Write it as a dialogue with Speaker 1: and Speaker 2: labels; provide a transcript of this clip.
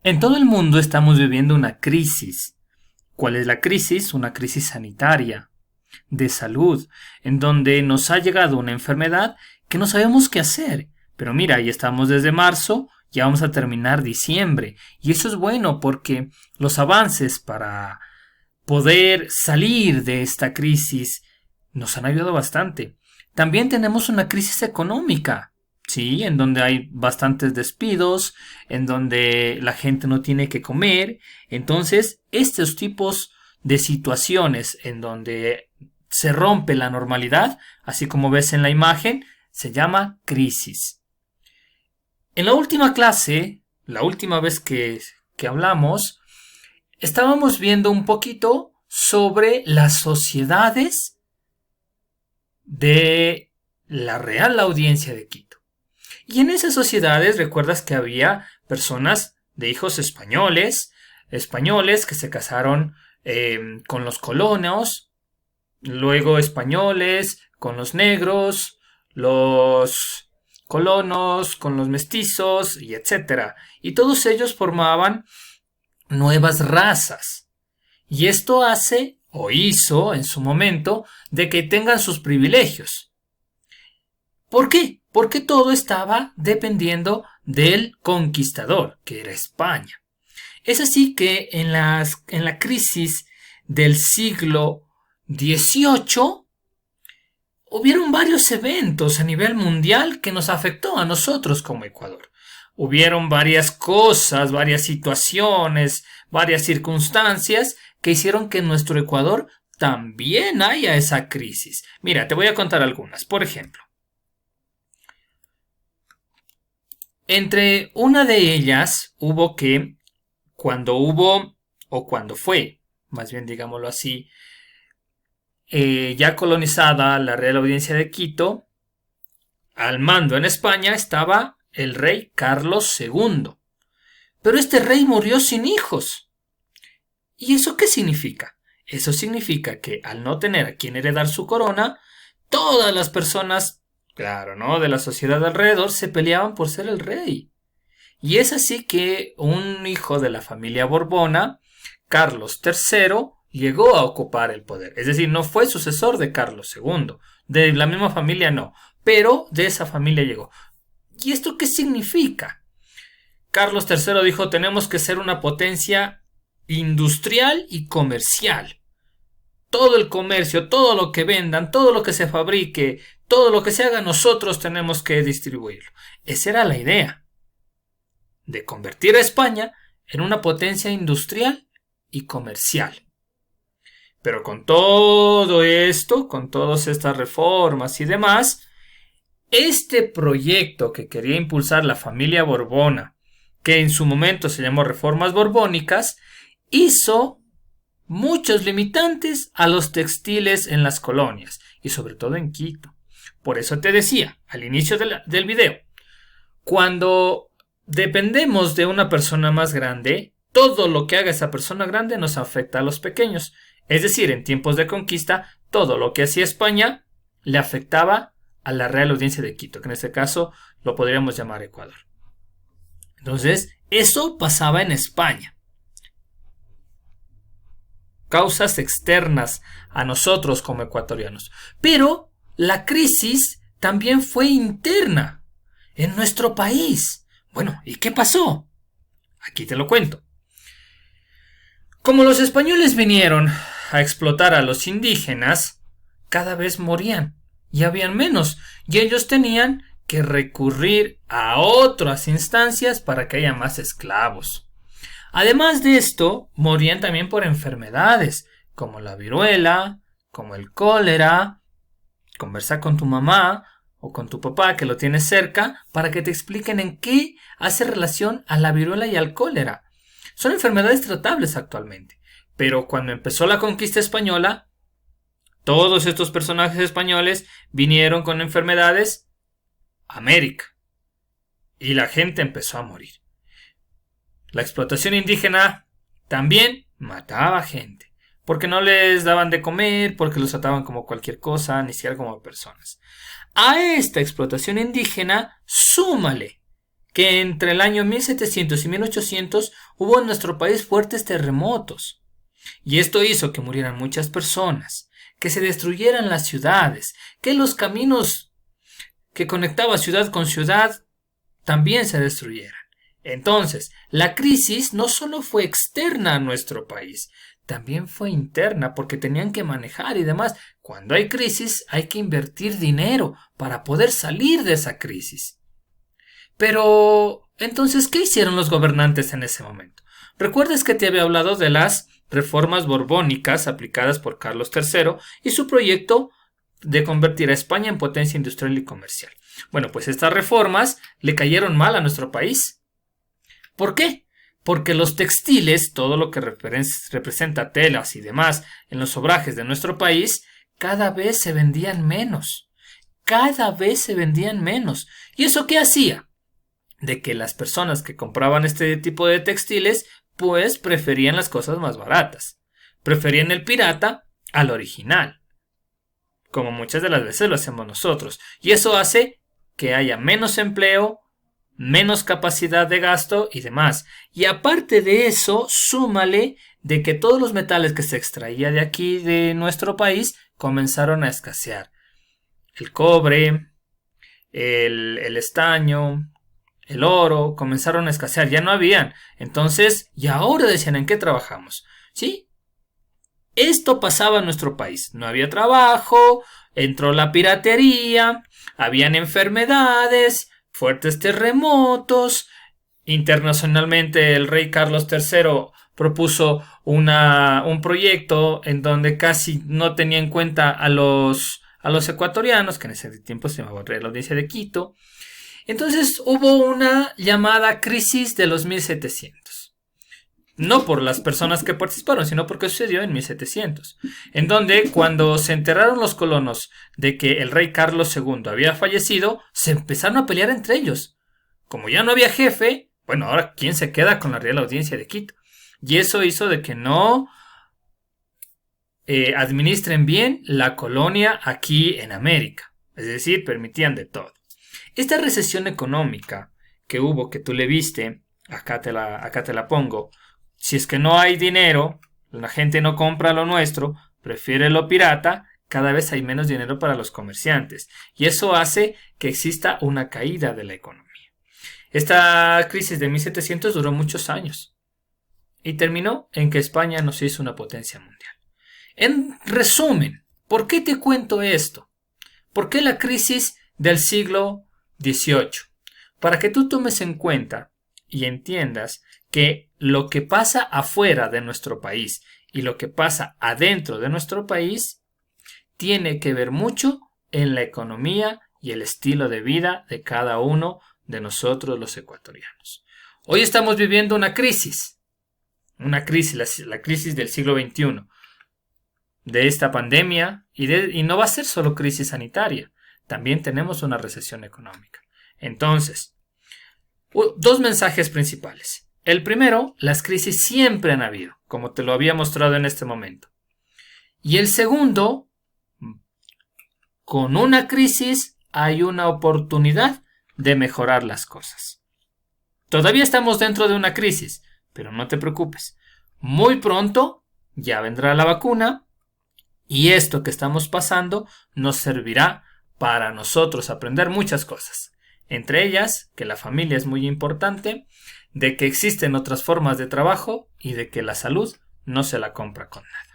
Speaker 1: En todo el mundo estamos viviendo una crisis. ¿Cuál es la crisis? Una crisis sanitaria, de salud, en donde nos ha llegado una enfermedad que no sabemos qué hacer. Pero mira, ya estamos desde marzo, ya vamos a terminar diciembre. Y eso es bueno porque los avances para poder salir de esta crisis nos han ayudado bastante. También tenemos una crisis económica, sí, en donde hay bastantes despidos, en donde la gente no tiene que comer. Entonces, estos tipos de situaciones en donde se rompe la normalidad, así como ves en la imagen, se llama crisis. En la última clase, la última vez que hablamos, estábamos viendo un poquito sobre las sociedades de la Real Audiencia de Quito. Y en esas sociedades recuerdas que había personas de hijos españoles que se casaron con los colonos, luego españoles con los negros, los colonos con los mestizos, y etcétera. Y todos ellos formaban nuevas razas. Y esto hace o hizo en su momento de que tengan sus privilegios. ¿Por qué? Porque todo estaba dependiendo del conquistador, que era España. Es así que en la crisis del siglo XVIII hubieron varios eventos a nivel mundial que nos afectó a nosotros como Ecuador. Hubieron varias cosas, varias situaciones, varias circunstancias que hicieron que en nuestro Ecuador también haya esa crisis. Mira, te voy a contar algunas. Por ejemplo, entre una de ellas hubo que cuando fue, más bien digámoslo así, ya colonizada la Real Audiencia de Quito, al mando en España estaba el rey Carlos II. Pero este rey murió sin hijos. ¿Y eso qué significa? Eso significa que al no tener a quien heredar su corona, todas las personas, claro, ¿no?, de la sociedad alrededor se peleaban por ser el rey. Y es así que un hijo de la familia Borbona, Carlos III, llegó a ocupar el poder. Es decir, no fue sucesor de Carlos II. De la misma familia no, pero de esa familia llegó. ¿Y esto qué significa? Carlos III dijo, tenemos que ser una potencia industrial y comercial. Todo el comercio, todo lo que vendan, todo lo que se fabrique, todo lo que se haga, nosotros tenemos que distribuirlo. Esa era la idea, de convertir a España en una potencia industrial y comercial. Pero con todo esto, con todas estas reformas y demás, este proyecto que quería impulsar la familia Borbona, que en su momento se llamó Reformas Borbónicas, hizo muchos limitantes a los textiles en las colonias y sobre todo en Quito. Por eso te decía al inicio del video, cuando dependemos de una persona más grande, todo lo que haga esa persona grande nos afecta a los pequeños. Es decir, en tiempos de conquista, todo lo que hacía España le afectaba a la Real Audiencia de Quito, que en este caso lo podríamos llamar Ecuador. Entonces, eso pasaba en España. Causas externas a nosotros como ecuatorianos. Pero la crisis también fue interna en nuestro país. Bueno, ¿y qué pasó? Aquí te lo cuento. Como los españoles vinieron a explotar a los indígenas, cada vez morían y habían menos, y ellos tenían que recurrir a otras instancias para que haya más esclavos. Además de esto, morían también por enfermedades, como la viruela, como el cólera. Conversa con tu mamá o con tu papá que lo tienes cerca para que te expliquen en qué hace relación a la viruela y al cólera. Son enfermedades tratables actualmente, pero cuando empezó la conquista española, todos estos personajes españoles vinieron con enfermedades a América y la gente empezó a morir. La explotación indígena también mataba gente, porque no les daban de comer, porque los trataban como cualquier cosa, ni siquiera como personas. A esta explotación indígena, súmale que entre el año 1700 y 1800 hubo en nuestro país fuertes terremotos. Y esto hizo que murieran muchas personas, que se destruyeran las ciudades, que los caminos que conectaban ciudad con ciudad también se destruyeran. Entonces, la crisis no solo fue externa a nuestro país, también fue interna porque tenían que manejar y demás. Cuando hay crisis hay que invertir dinero para poder salir de esa crisis. Pero, entonces, ¿qué hicieron los gobernantes en ese momento? ¿Recuerdas que te había hablado de las reformas borbónicas aplicadas por Carlos III y su proyecto de convertir a España en potencia industrial y comercial? Bueno, pues estas reformas le cayeron mal a nuestro país. ¿Por qué? Porque los textiles, todo lo que representa telas y demás en los obrajes de nuestro país, cada vez se vendían menos. Cada vez se vendían menos. ¿Y eso qué hacía? De que las personas que compraban este tipo de textiles, pues preferían las cosas más baratas. Preferían el pirata al original. Como muchas de las veces lo hacemos nosotros. Y eso hace que haya menos empleo, menos capacidad de gasto y demás. Y aparte de eso, súmale de que todos los metales que se extraía de aquí, de nuestro país, comenzaron a escasear. El cobre, el estaño, el oro, comenzaron a escasear, ya no habían. Entonces, y ahora decían, ¿en qué trabajamos? ¿Sí? Esto pasaba en nuestro país. No había trabajo, entró la piratería, habían enfermedades, fuertes terremotos. Internacionalmente el rey Carlos III propuso un proyecto en donde casi no tenía en cuenta a los ecuatorianos, que en ese tiempo se llamaba la Audiencia de Quito. Entonces hubo una llamada crisis de los 1700. No por las personas que participaron, sino porque sucedió en 1700. En donde cuando se enteraron los colonos de que el rey Carlos II había fallecido, se empezaron a pelear entre ellos. Como ya no había jefe, bueno, ahora ¿quién se queda con la Real Audiencia de Quito? Y eso hizo de que no administren bien la colonia aquí en América. Es decir, permitían de todo. Esta recesión económica que hubo, que tú le viste, acá te la pongo. Si es que no hay dinero, la gente no compra lo nuestro, prefiere lo pirata, cada vez hay menos dinero para los comerciantes. Y eso hace que exista una caída de la economía. Esta crisis de 1700 duró muchos años y terminó en que España nos hizo una potencia mundial. En resumen, ¿por qué te cuento esto? ¿Por qué la crisis del siglo XVIII? Para que tú tomes en cuenta y entiendas que lo que pasa afuera de nuestro país y lo que pasa adentro de nuestro país tiene que ver mucho en la economía y el estilo de vida de cada uno de nosotros los ecuatorianos. Hoy estamos viviendo una crisis, la crisis del siglo XXI, de esta pandemia, y no va a ser solo crisis sanitaria, también tenemos una recesión económica. Entonces, dos mensajes principales. El primero, las crisis siempre han habido, como te lo había mostrado en este momento. Y el segundo, con una crisis hay una oportunidad de mejorar las cosas. Todavía estamos dentro de una crisis, pero no te preocupes. Muy pronto ya vendrá la vacuna y esto que estamos pasando nos servirá para nosotros aprender muchas cosas. Entre ellas, que la familia es muy importante, de que existen otras formas de trabajo y de que la salud no se la compra con nada.